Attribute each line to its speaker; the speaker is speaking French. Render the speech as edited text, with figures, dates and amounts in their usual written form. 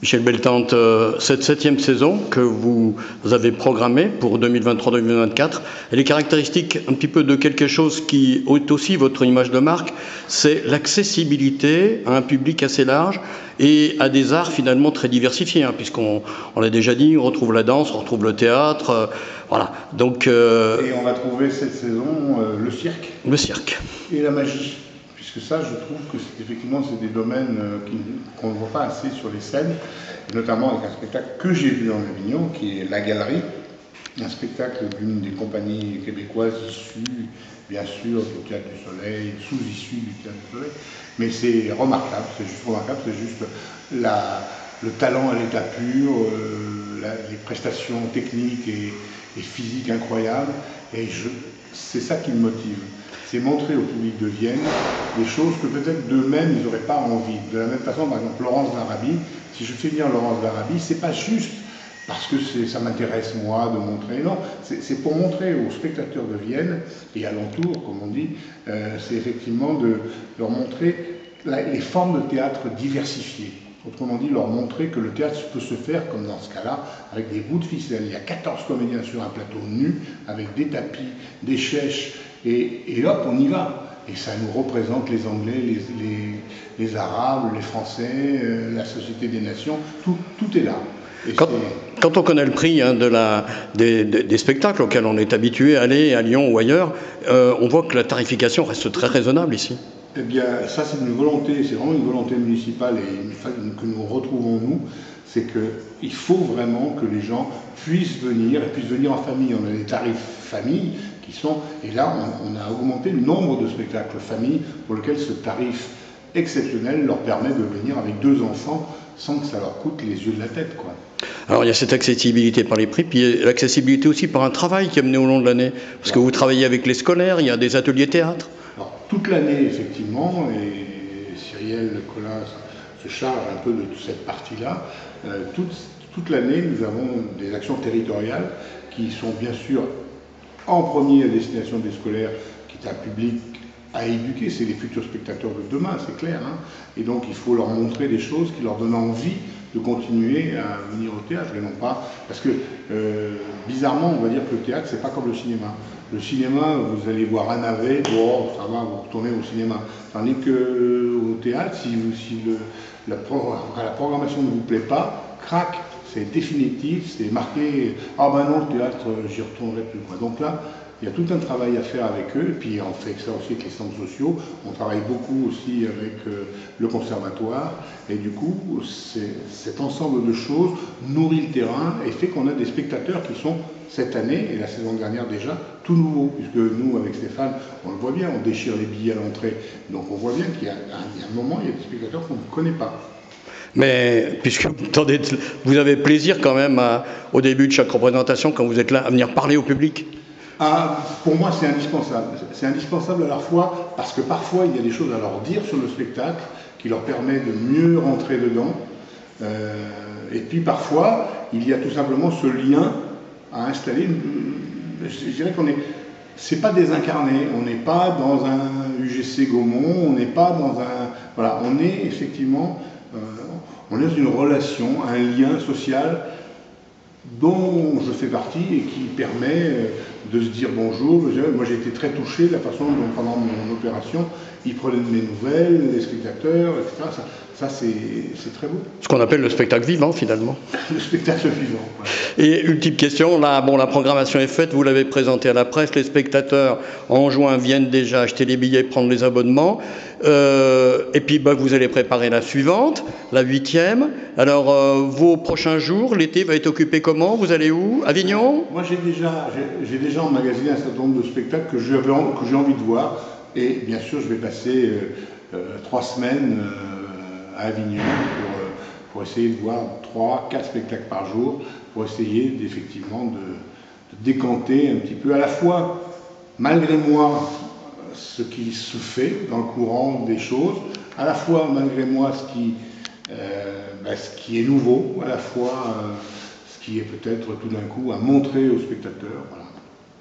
Speaker 1: Michel Beltante, cette 7e saison que vous avez programmée pour 2023-2024, elle est caractéristique un petit peu de quelque chose qui est aussi votre image de marque, c'est l'accessibilité à un public assez large et à des arts finalement très diversifiés, hein, puisqu'on l'a déjà dit, on retrouve la danse, on retrouve le théâtre, voilà. Donc,
Speaker 2: et on va trouver cette saison le cirque.
Speaker 1: Le cirque.
Speaker 2: Et la magie. Puisque ça, je trouve que effectivement, c'est des domaines qu'on ne voit pas assez sur les scènes, et notamment avec un spectacle que j'ai vu en Avignon, qui est La Galerie, un spectacle d'une des compagnies québécoises issues, bien sûr, du Théâtre du Soleil, sous-issues du Théâtre du Soleil, mais c'est remarquable, c'est juste remarquable, c'est juste le talent à l'état pur, les prestations techniques et physiques incroyables, et c'est ça qui me motive. C'est montrer au public de Vienne des choses que peut-être d'eux-mêmes ils n'auraient pas envie. De la même façon, par exemple, Laurence d'Arabie, si je fais venir Laurence d'Arabie, c'est pas juste parce que ça m'intéresse moi de montrer, non, c'est pour montrer aux spectateurs de Vienne et alentour, comme on dit, c'est effectivement de leur montrer les formes de théâtre diversifiées. Autrement dit, leur montrer que le théâtre peut se faire, comme dans ce cas-là, avec des bouts de ficelle. Il y a 14 comédiens sur un plateau nu, avec des tapis, des chèches, et hop, on y va. Et ça nous représente les Anglais, les Arabes, les Français, la Société des Nations, tout est là.
Speaker 1: Quand on connaît le prix hein, des spectacles auxquels on est habitué à aller à Lyon ou ailleurs, on voit que la tarification reste très raisonnable ici.
Speaker 2: Eh bien, ça c'est une volonté, c'est vraiment une volonté municipale et que nous retrouvons nous, c'est qu'il faut vraiment que les gens puissent venir en famille. On a des tarifs famille qui sont, et là on a augmenté le nombre de spectacles famille pour lesquels ce tarif exceptionnel leur permet de venir avec 2 enfants sans que ça leur coûte les yeux de la tête, quoi.
Speaker 1: Alors il y a cette accessibilité par les prix, puis l'accessibilité aussi par un travail qui est mené au long de l'année, parce que vous travaillez avec les scolaires, il y a des ateliers théâtre.
Speaker 2: Alors, toute l'année, effectivement, et Cyrielle Collin se charge un peu de toute cette partie-là, toute l'année, nous avons des actions territoriales qui sont bien sûr en premier à destination des scolaires, qui est un public à éduquer, c'est les futurs spectateurs de demain, c'est clair, hein. Et donc il faut leur montrer des choses qui leur donnent envie de continuer à venir au théâtre, et non pas, parce que bizarrement, on va dire que le théâtre, c'est pas comme le cinéma. Le cinéma, vous allez voir un navet, bon, ça va, vous retournez au cinéma. Tandis qu'au théâtre, si la programmation ne vous plaît pas, crac, c'est définitif, c'est marqué, ah ben non, le théâtre, j'y retournerai plus, quoi. Donc là, il y a tout un travail à faire avec eux, et puis on fait ça aussi avec les centres sociaux, on travaille beaucoup aussi avec le conservatoire, et du coup, cet ensemble de choses nourrit le terrain et fait qu'on a des spectateurs qui sont, cette année, et la saison dernière déjà, tout nouveaux, puisque nous, avec Stéphane, on le voit bien, on déchire les billets à l'entrée, donc on voit bien qu'il y a un moment, il y a des spectateurs qu'on ne connaît pas.
Speaker 1: Mais puisque vous avez plaisir quand même au début de chaque représentation, quand vous êtes là, à venir parler au public.
Speaker 2: Pour moi, c'est indispensable. C'est indispensable à la fois parce que parfois, il y a des choses à leur dire sur le spectacle qui leur permet de mieux rentrer dedans. Et puis parfois, il y a tout simplement ce lien à installer. Je dirais c'est pas désincarné. On n'est pas dans un UGC Gaumont, on n'est pas dans un... Voilà, on est effectivement... on est dans une relation, un lien social dont je fais partie et qui permet de se dire bonjour. Moi j'ai été très touché de la façon dont pendant mon opération, ils prenaient de mes nouvelles, les spectateurs, etc. Ça c'est très beau.
Speaker 1: Ce qu'on appelle le spectacle vivant finalement.
Speaker 2: Le spectacle vivant. Ouais.
Speaker 1: Et ultime question, là, bon, la programmation est faite, vous l'avez présentée à la presse, les spectateurs en juin viennent déjà acheter les billets, prendre les abonnements, et puis vous allez préparer la suivante, la 8e. Alors vos prochains jours, l'été va être occupé comment? Vous allez où? Avignon?
Speaker 2: Moi j'ai déjà emmagasiné un certain nombre de spectacles que j'ai envie de voir, et bien sûr je vais passer 3 semaines à Avignon pour essayer de voir 3-4 spectacles par jour, pour essayer effectivement de décanter un petit peu à la fois, malgré moi, ce qui se fait dans le courant des choses, à la fois malgré moi ce qui est nouveau, à la fois ce qui est peut-être tout d'un coup à montrer aux spectateurs. Voilà.